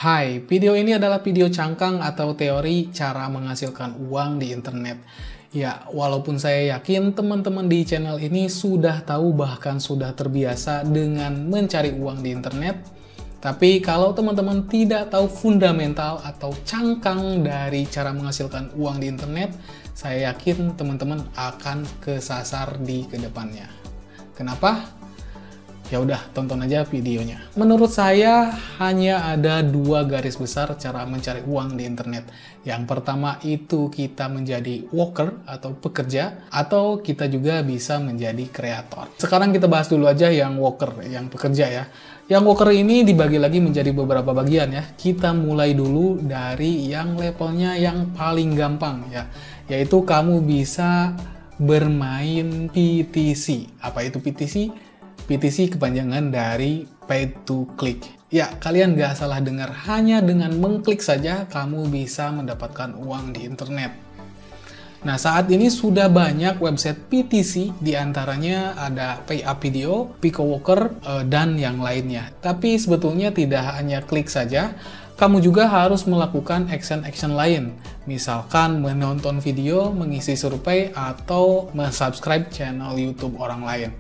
Hai, video ini adalah video cangkang atau teori cara menghasilkan uang di internet. Ya, walaupun saya yakin teman-teman di channel ini sudah tahu bahkan sudah terbiasa dengan mencari uang di internet, tapi kalau teman-teman tidak tahu fundamental atau cangkang dari cara menghasilkan uang di internet, saya yakin teman-teman akan kesasar di kedepannya. Kenapa? Ya udah, tonton aja videonya. Menurut saya, hanya ada dua garis besar cara mencari uang di internet. Yang pertama itu kita menjadi worker atau pekerja, atau kita juga bisa menjadi kreator. Sekarang kita bahas dulu aja yang worker, yang pekerja ya. Yang worker ini dibagi lagi menjadi beberapa bagian ya. Kita mulai dulu dari yang levelnya yang paling gampang ya, yaitu kamu bisa bermain PTC. Apa itu PTC? PTC kepanjangan dari pay to click. Ya, kalian nggak salah dengar, hanya dengan mengklik saja kamu bisa mendapatkan uang di internet. Nah, saat ini sudah banyak website PTC, diantaranya ada PayUp Video, PicoWalker, dan yang lainnya. Tapi sebetulnya tidak hanya klik saja, kamu juga harus melakukan action-action lain. Misalkan menonton video, mengisi survei, atau mensubscribe channel YouTube orang lain.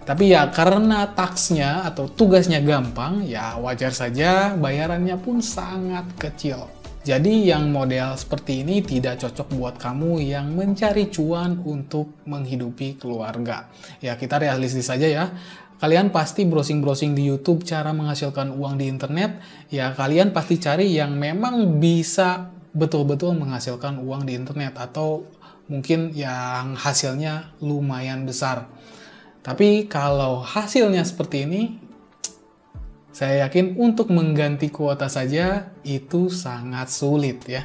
Tapi ya karena taksnya atau tugasnya gampang, ya wajar saja bayarannya pun sangat kecil. Jadi yang model seperti ini tidak cocok buat kamu yang mencari cuan untuk menghidupi keluarga. Ya kita realistis saja ya. Kalian pasti browsing-browsing di YouTube cara menghasilkan uang di internet, ya kalian pasti cari yang memang bisa betul-betul menghasilkan uang di internet atau mungkin yang hasilnya lumayan besar. Tapi kalau hasilnya seperti ini, saya yakin untuk mengganti kuota saja itu sangat sulit ya.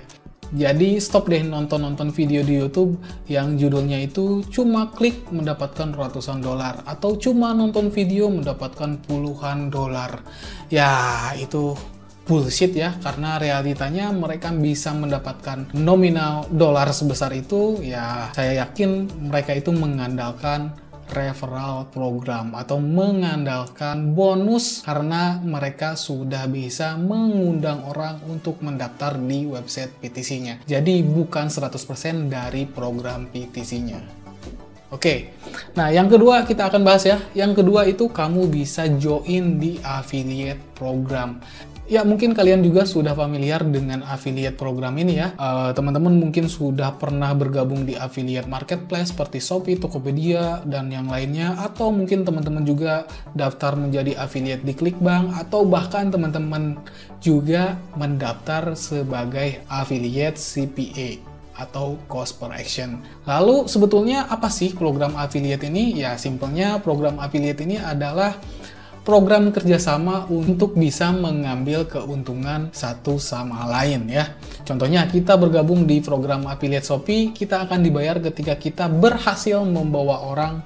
Jadi stop deh nonton-nonton video di YouTube yang judulnya itu cuma klik mendapatkan ratusan dolar atau cuma nonton video mendapatkan puluhan dolar. Ya itu bullshit ya, karena realitanya mereka bisa mendapatkan nominal dolar sebesar itu, ya saya yakin mereka itu mengandalkan referral program atau mengandalkan bonus karena mereka sudah bisa mengundang orang untuk mendaftar di website PTC-nya. Jadi bukan 100% dari program PTC-nya. Oke, nah yang kedua kita akan bahas ya. Yang kedua itu kamu bisa join di affiliate program. Ya mungkin kalian juga sudah familiar dengan affiliate program ini ya. Teman-teman mungkin sudah pernah bergabung di affiliate marketplace seperti Shopee, Tokopedia, dan yang lainnya. Atau mungkin teman-teman juga daftar menjadi affiliate di Clickbank. Atau bahkan teman-teman juga mendaftar sebagai affiliate CPA atau cost per action. Lalu sebetulnya apa sih program affiliate ini? Ya simpelnya program affiliate ini adalah program kerjasama untuk bisa mengambil keuntungan satu sama lain ya. Contohnya kita bergabung di program affiliate Shopee, kita akan dibayar ketika kita berhasil membawa orang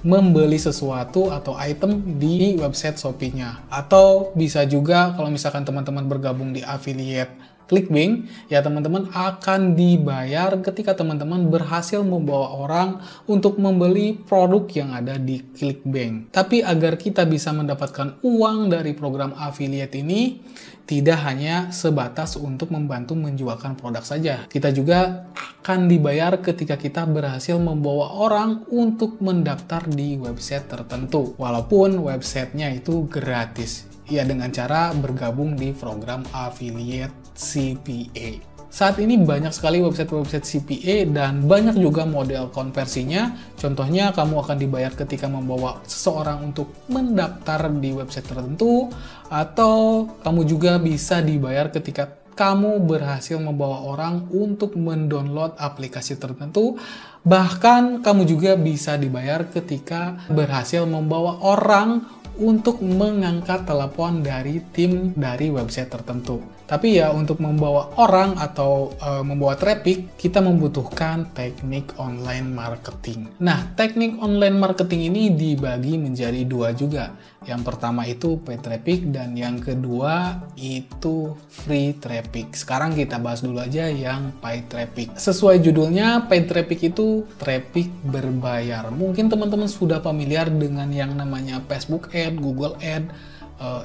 membeli sesuatu atau item di website Shopee-nya. Atau bisa juga kalau misalkan teman-teman bergabung di affiliate Clickbank, ya teman-teman akan dibayar ketika teman-teman berhasil membawa orang untuk membeli produk yang ada di Clickbank. Tapi agar kita bisa mendapatkan uang dari program affiliate ini, tidak hanya sebatas untuk membantu menjualkan produk saja. Kita juga akan dibayar ketika kita berhasil membawa orang untuk mendaftar di website tertentu. Walaupun websitenya itu gratis. Ya dengan cara bergabung di program affiliate CPA. Saat ini banyak sekali website-website CPA dan banyak juga model konversinya. Contohnya kamu akan dibayar ketika membawa seseorang untuk mendaftar di website tertentu, atau kamu juga bisa dibayar ketika kamu berhasil membawa orang untuk mendownload aplikasi tertentu. Bahkan kamu juga bisa dibayar ketika berhasil membawa orang untuk mengangkat telepon dari tim dari website tertentu. Tapi ya untuk membawa orang atau membawa traffic, kita membutuhkan teknik online marketing. Nah, teknik online marketing ini dibagi menjadi dua juga. Yang pertama itu paid traffic dan yang kedua itu free traffic. Sekarang kita bahas dulu aja yang paid traffic. Sesuai judulnya, paid traffic itu traffic berbayar. Mungkin teman-teman sudah familiar dengan yang namanya Facebook Ad, Google Ad,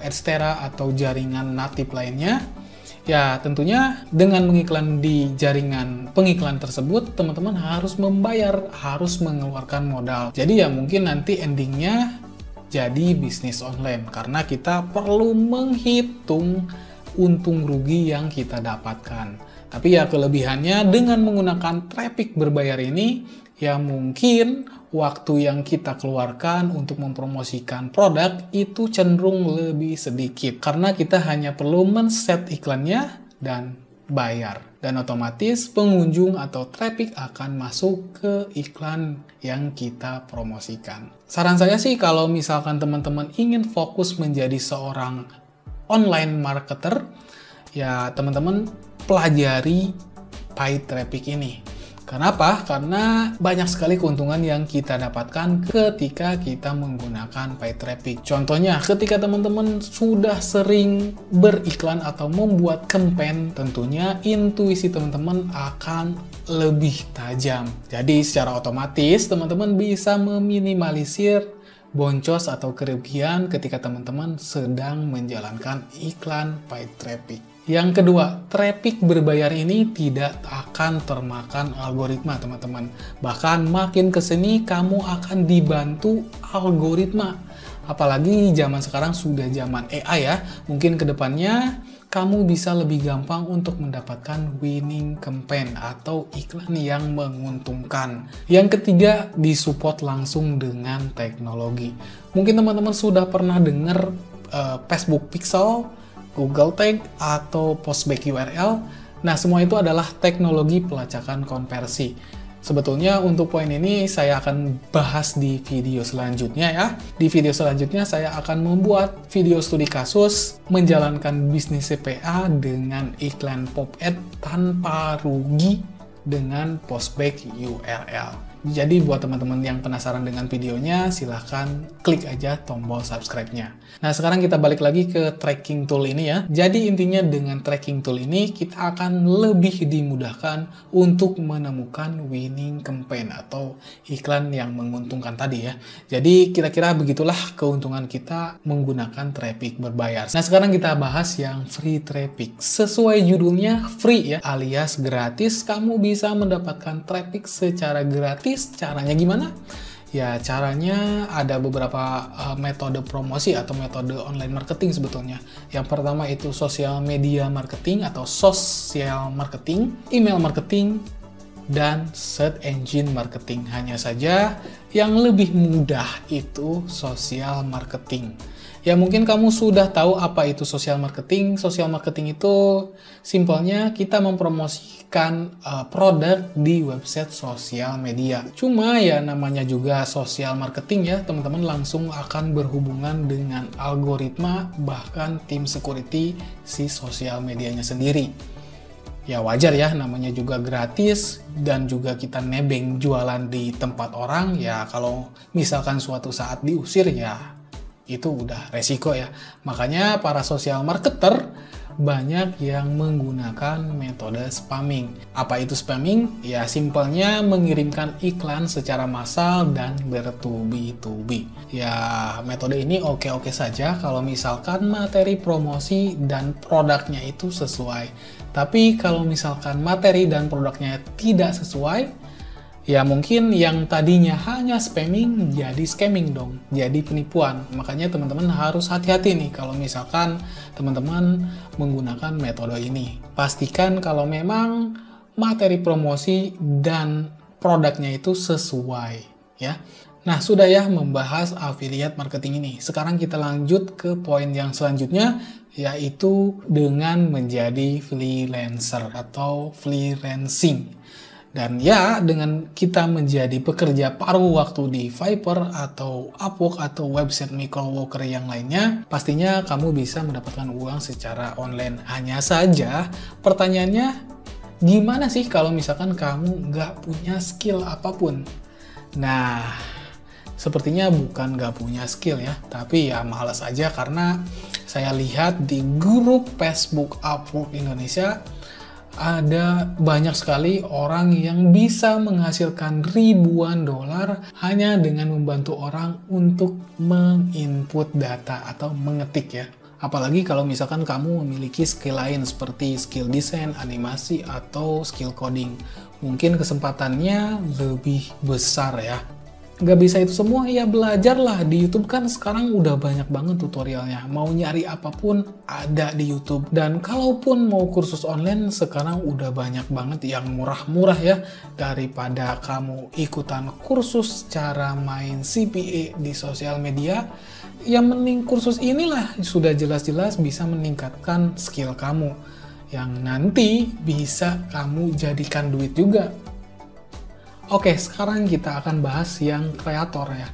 Adstera atau jaringan natif lainnya. Ya, tentunya dengan mengiklan di jaringan pengiklan tersebut, teman-teman harus membayar, harus mengeluarkan modal. Jadi ya mungkin nanti endingnya jadi bisnis online, karena kita perlu menghitung untung rugi yang kita dapatkan. Tapi ya kelebihannya dengan menggunakan traffic berbayar ini, ya mungkin waktu yang kita keluarkan untuk mempromosikan produk itu cenderung lebih sedikit. Karena kita hanya perlu men-set iklannya dan bayar. Dan otomatis pengunjung atau traffic akan masuk ke iklan yang kita promosikan. Saran saya sih kalau misalkan teman-teman ingin fokus menjadi seorang online marketer, ya teman-teman pelajari paid traffic ini. Kenapa? Karena banyak sekali keuntungan yang kita dapatkan ketika kita menggunakan paid traffic. Contohnya, ketika teman-teman sudah sering beriklan atau membuat campaign, tentunya intuisi teman-teman akan lebih tajam. Jadi secara otomatis teman-teman bisa meminimalisir boncos atau kerugian ketika teman-teman sedang menjalankan iklan paid traffic. Yang kedua, traffic berbayar ini tidak akan termakan algoritma, teman-teman. Bahkan makin kesini kamu akan dibantu algoritma. Apalagi zaman sekarang sudah zaman AI ya. Mungkin kedepannya kamu bisa lebih gampang untuk mendapatkan winning campaign atau iklan yang menguntungkan. Yang ketiga, disupport langsung dengan teknologi. Mungkin teman-teman sudah pernah dengar Facebook Pixel, Google Tag, atau Postback URL. Nah, semua itu adalah teknologi pelacakan konversi. Sebetulnya untuk poin ini saya akan bahas di video selanjutnya ya. Di video selanjutnya saya akan membuat video studi kasus menjalankan bisnis CPA dengan iklan pop-ad tanpa rugi dengan Postback URL. Jadi buat teman-teman yang penasaran dengan videonya, silahkan klik aja tombol subscribe-nya. Nah, sekarang kita balik lagi ke tracking tool ini ya. Jadi intinya dengan tracking tool ini, kita akan lebih dimudahkan untuk menemukan winning campaign atau iklan yang menguntungkan tadi ya. Jadi kira-kira begitulah keuntungan kita menggunakan traffic berbayar. Nah, sekarang kita bahas yang free traffic. Sesuai judulnya free ya, alias gratis, kamu bisa mendapatkan traffic secara gratis. Caranya gimana? Ya, caranya ada beberapa metode promosi atau metode online marketing sebetulnya. Yang pertama itu social media marketing atau social marketing, email marketing, dan search engine marketing. Hanya saja yang lebih mudah itu social marketing. Ya mungkin kamu sudah tahu apa itu social marketing. Social marketing itu simpelnya kita mempromosikan produk di website sosial media. Cuma ya namanya juga social marketing ya, teman-teman langsung akan berhubungan dengan algoritma bahkan tim security si sosial medianya sendiri. Ya wajar ya, namanya juga gratis dan juga kita nebeng jualan di tempat orang, ya kalau misalkan suatu saat diusir ya itu udah resiko ya. Makanya para social marketer banyak yang menggunakan metode spamming. Apa itu spamming? Ya simpelnya mengirimkan iklan secara massal dan bertubi-tubi. Ya metode ini oke-oke saja kalau misalkan materi promosi dan produknya itu sesuai. Tapi kalau misalkan materi dan produknya tidak sesuai, ya mungkin yang tadinya hanya spamming jadi scamming dong, jadi penipuan. Makanya teman-teman harus hati-hati nih kalau misalkan teman-teman menggunakan metode ini. Pastikan kalau memang materi promosi dan produknya itu sesuai ya. Nah, sudah ya membahas affiliate marketing ini. Sekarang kita lanjut ke poin yang selanjutnya, yaitu dengan menjadi freelancer atau freelancing. Dan ya, dengan kita menjadi pekerja paruh waktu di Fiverr atau Upwork atau website microworker yang lainnya, pastinya kamu bisa mendapatkan uang secara online. Hanya saja, pertanyaannya, gimana sih kalau misalkan kamu nggak punya skill apapun? Nah, sepertinya bukan nggak punya skill ya, tapi ya malas aja karena saya lihat di grup Facebook Upwork Indonesia, ada banyak sekali orang yang bisa menghasilkan ribuan dolar hanya dengan membantu orang untuk menginput data atau mengetik ya. Apalagi kalau misalkan kamu memiliki skill lain seperti skill desain, animasi, atau skill coding. Mungkin kesempatannya lebih besar ya. Nggak bisa itu semua, ya belajarlah. Di YouTube kan sekarang udah banyak banget tutorialnya. Mau nyari apapun ada di YouTube. Dan kalaupun mau kursus online, sekarang udah banyak banget yang murah-murah ya. Daripada kamu ikutan kursus cara main CPA di sosial media, yang mending kursus inilah sudah jelas-jelas bisa meningkatkan skill kamu. Yang nanti bisa kamu jadikan duit juga. Oke, sekarang kita akan bahas yang kreator ya.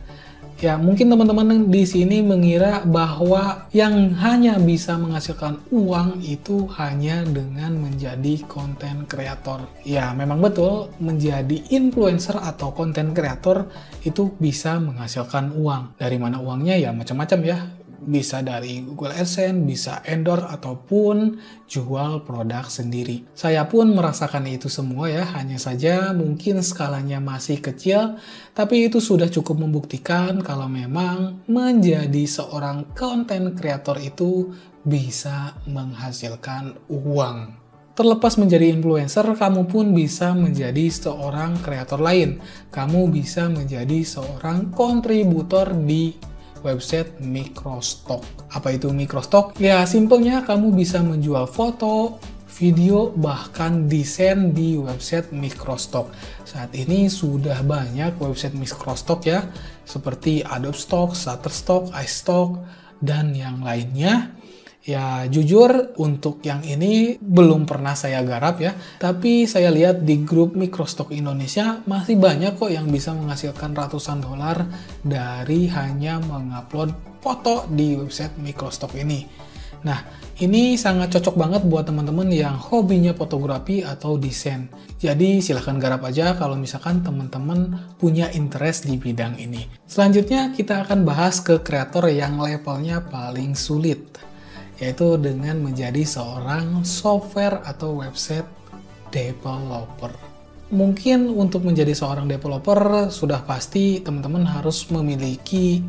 Ya, mungkin teman-teman di sini mengira bahwa yang hanya bisa menghasilkan uang itu hanya dengan menjadi konten kreator. Ya, memang betul, menjadi influencer atau konten kreator itu bisa menghasilkan uang. Dari mana uangnya? Ya, macam-macam ya. Bisa dari Google AdSense, bisa endorse, ataupun jual produk sendiri. Saya pun merasakan itu semua ya, hanya saja mungkin skalanya masih kecil, tapi itu sudah cukup membuktikan kalau memang menjadi seorang content creator itu bisa menghasilkan uang. Terlepas menjadi influencer, kamu pun bisa menjadi seorang kreator lain. Kamu bisa menjadi seorang kontributor di website microstock. Apa itu microstock? Ya, simpelnya kamu bisa menjual foto, video, bahkan desain di website microstock. Saat ini sudah banyak website microstock ya, seperti Adobe Stock, Shutterstock, iStock, dan yang lainnya. Ya, jujur untuk yang ini belum pernah saya garap ya, tapi saya lihat di grup Microstock Indonesia masih banyak kok yang bisa menghasilkan ratusan dolar dari hanya mengupload foto di website Microstock ini. Nah, ini sangat cocok banget buat teman-teman yang hobinya fotografi atau desain. Jadi silahkan garap aja kalau misalkan teman-teman punya interest di bidang ini. Selanjutnya kita akan bahas ke kreator yang levelnya paling sulit, yaitu dengan menjadi seorang software atau website developer. Mungkin untuk menjadi seorang developer sudah pasti teman-teman harus memiliki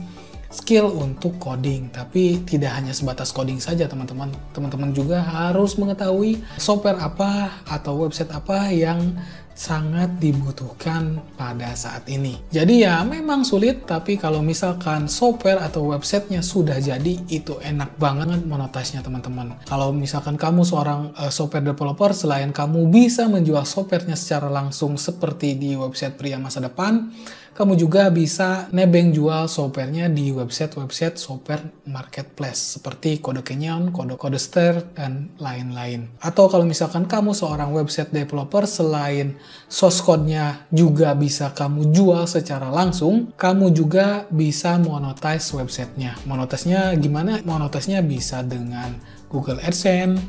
skill untuk coding, tapi tidak hanya sebatas coding saja teman-teman. Teman-teman juga harus mengetahui software apa atau website apa yang sangat dibutuhkan pada saat ini. Jadi ya memang sulit, tapi kalau misalkan software atau websitenya sudah jadi, itu enak banget monetisnya teman-teman. Kalau misalkan kamu seorang software developer, selain kamu bisa menjual softwarenya secara langsung seperti di website Pria Masa Depan, kamu juga bisa nebeng jual softwarenya di website-website software marketplace seperti Kode Canyon, Codester, dan lain-lain. Atau kalau misalkan kamu seorang website developer, selain source code-nya juga bisa kamu jual secara langsung, kamu juga bisa monetize websitenya. Monetisnya gimana? Monetisnya bisa dengan Google AdSense,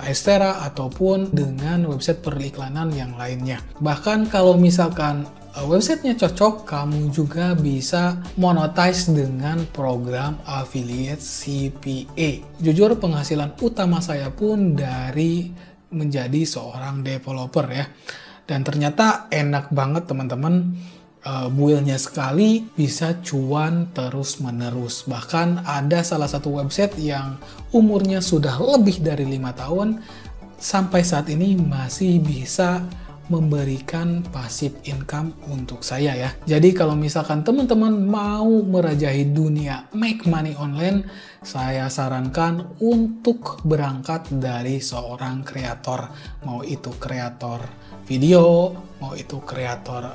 Estera, ataupun dengan website periklanan yang lainnya. Bahkan kalau misalkan websitenya cocok, kamu juga bisa monetize dengan program affiliate CPA. Jujur penghasilan utama saya pun dari menjadi seorang developer ya. Dan ternyata enak banget teman-teman. Builnya sekali bisa cuan terus menerus. Bahkan ada salah satu website yang umurnya sudah lebih dari 5 tahun sampai saat ini masih bisa memberikan passive income untuk saya ya. Jadi kalau misalkan teman-teman mau merajahi dunia make money online, saya sarankan untuk berangkat dari seorang kreator. Mau itu kreator video, mau itu kreator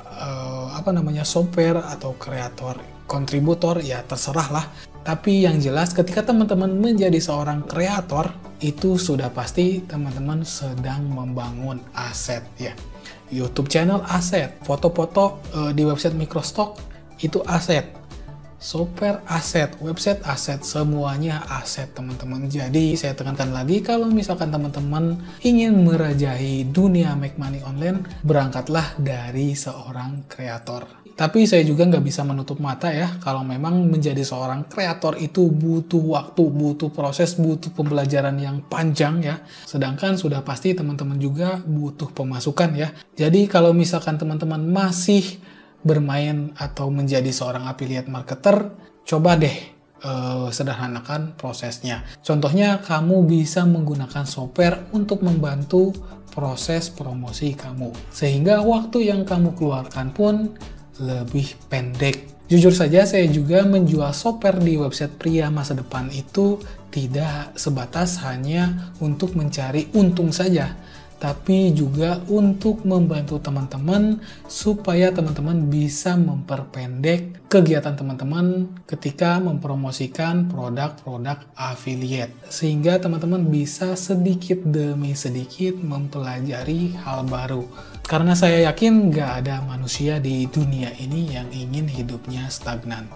software atau kreator kontributor, ya terserah lah. Tapi yang jelas ketika teman-teman menjadi seorang kreator, itu sudah pasti teman-teman sedang membangun aset ya. YouTube channel aset, foto-foto di website Microstock itu aset, software aset, website aset, semuanya aset teman-teman. Jadi saya tekankan lagi, kalau misalkan teman-teman ingin merajahi dunia make money online, berangkatlah dari seorang kreator. Tapi saya juga nggak bisa menutup mata ya, kalau memang menjadi seorang kreator itu butuh waktu, butuh proses, butuh pembelajaran yang panjang ya. Sedangkan sudah pasti teman-teman juga butuh pemasukan ya. Jadi kalau misalkan teman-teman masih bermain atau menjadi seorang affiliate marketer, coba deh sederhanakan prosesnya. Contohnya, kamu bisa menggunakan Shopper untuk membantu proses promosi kamu, sehingga waktu yang kamu keluarkan pun lebih pendek. Jujur saja, saya juga menjual Shopper di website Pria Masa Depan itu tidak sebatas hanya untuk mencari untung saja, tapi juga untuk membantu teman-teman supaya teman-teman bisa memperpendek kegiatan teman-teman ketika mempromosikan produk-produk affiliate. Sehingga teman-teman bisa sedikit demi sedikit mempelajari hal baru. Karena saya yakin nggak ada manusia di dunia ini yang ingin hidupnya stagnan.